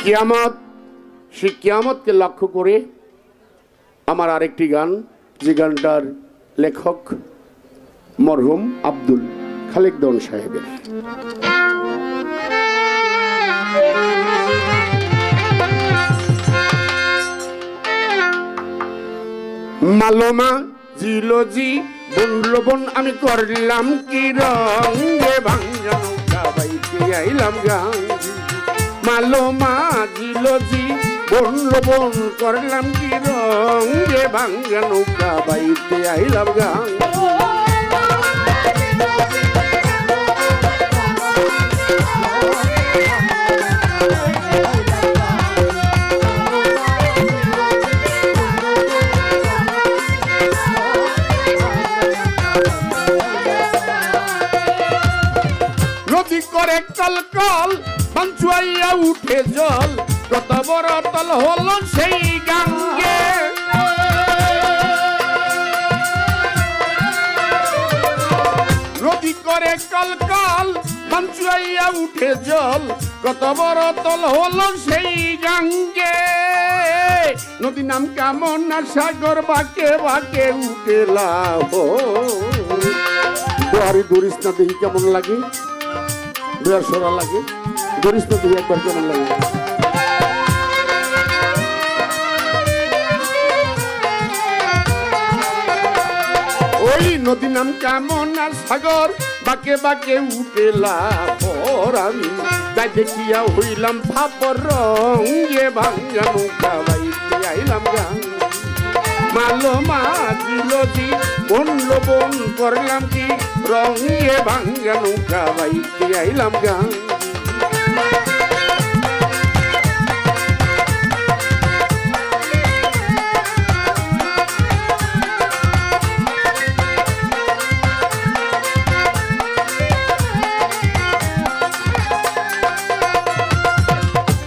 কিয়ামত, সেই কিয়ামতকে লক্ষ্য করে আমার আরেকটি গান, যে গানটার লেখক মরহুম আব্দুল খালেক দন সাহেবের। মালমা জিলোজি বন আমি করলাম কি রং রে ভাঙ্গা নৌকা বাইতে আইলাম গান। মালমা জিলোজি বন করলাম কি রং রে ভাঙ্গা নৌকা বাইতে আইলাম গান। নদী করে কল কল বাঞ্চুয়াইয়া উঠে জল, কত বড় তল হলো সেই গাঙ্গে। নদী করে কল কল বাঞ্চুয়াইয়া উঠে জল, কত বড় তল হলো সেই গাঙ্গে। নদী নাম কেমন না সাগর বাঁকে বাঁকে উঠে লাভ। দোয়ারি দরিস না দেখি কেমন লাগে, দোয়ার সরা লাগে, দরিস না দেখি একবার কেমন লাগে। ওই নদী নাম কেমন আর সাগর বাঁকে বাঁকে উঠে লাভ। আমি তাই দেখিয়া হইলাম ফাপর রং এ ভাঙ্গা নৌকা বাইতে আইলাম গান। মালমা জিলোজি বন করলাম কি রং এ ভাঙ্গা নৌকা বাইতে আইলাম গান।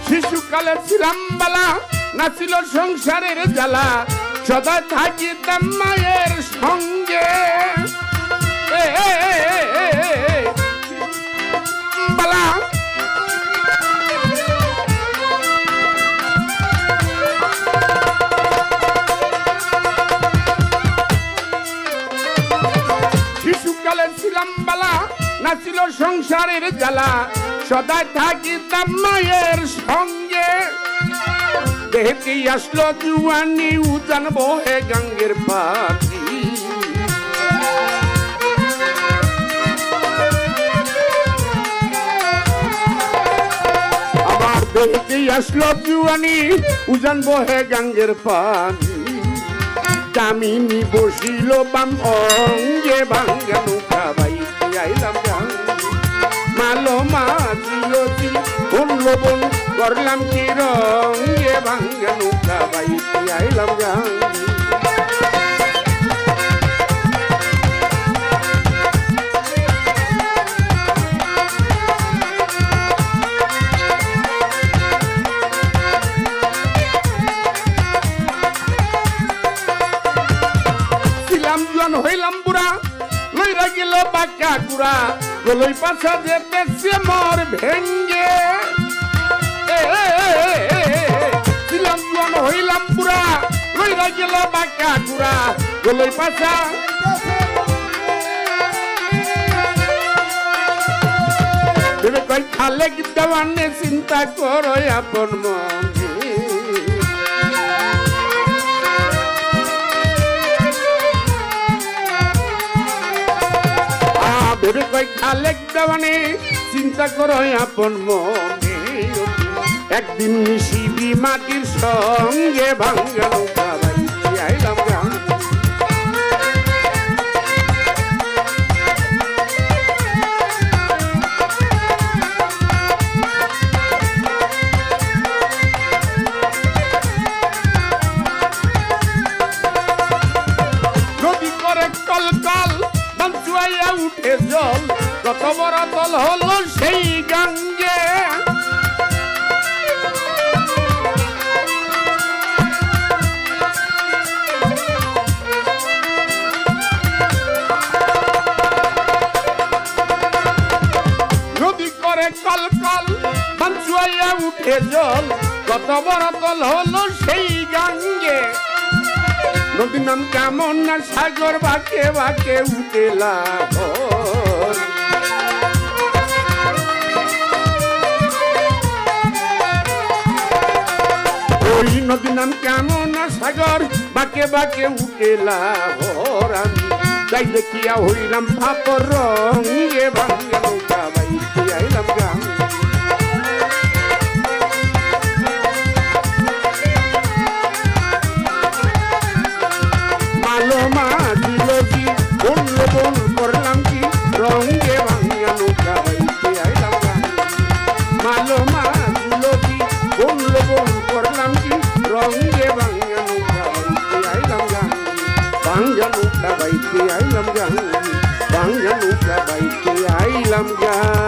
শিশুকালে ছিলাম বালা, নাছিল সংসারের জ্বালা, সদা থাকিতাম মায়ের সঙ্গে। বালা শিশুকালে ছিলাম বালা, নাছিল সংসারের জ্বালা, সদা থাকিতাম মায়ের সঙ্গে। দেখতে আসলো জুয়ানি উজান বহে গাঙ্গের পাখি। আবার দেখতে আসলো জুয়ানি উজান বহে গাঙ্গের পানি। কামিনী বসিল বাম অঙ্গে ভাঙ্গা নৌকা বাইতে আইলাম গান। মালমা জিলোজি বন করলাম কি রং এ ভাঙ্গা নৌকা বাইতে আইলাম গান। ছিলাম জোয়ান হইলাম বুড়া, লইরা গেল বাঁকা গুড়া, গলই পাছা যেতেছে মোর ভেঙ্গে। ছিলাম জোয়ান হইলাম বুড়া, লইরা গেল বাঁকা গুড়া, গলই পাছা ভেবে কই খালেক দেওয়ানে চিন্তা করো আপন মনে। ভেবে কই খালেক দেওয়ানে চিন্তা করো আপন মনে। একদিন মিশিবি মাটির সঙ্গে ভাঙ্গা নৌকা বাইতে আইলাম গান। নদী করে কল কল বাঞ্চুয়াইয়া উঠে জল, কত বড় তল হলো সেই গাঙ্গে। নদী করে কল কল বাঞ্চুয়াইয়া উঠে জল, কত বড় তল হলো সেই গাঙ্গে নদীর নাম কেমন না সাগর বাঁকে বাঁকে উঠে লাহর ওই নদীর নাম কেমন না সাগর বাঁকে বাঁকে উঠে লাহর আমি তাই দেখিয়া হইলাম ফাপর রঙে ভাঙ্গা নৌকা বাইতে আইলাম গান মালো মা দিল কি বললে বল করলাম কি রঙে ভাঙ্গা নৌকা বাইতে আইলাম গান মালো মা দিল কি বললে বল করলাম কি রঙে ভাঙ্গা নৌকা বাইতে আইলাম গান ভাঙ্গা নৌকা বাইতে আইলাম গান ভাঙ্গা নৌকা বাইতে আইলাম গান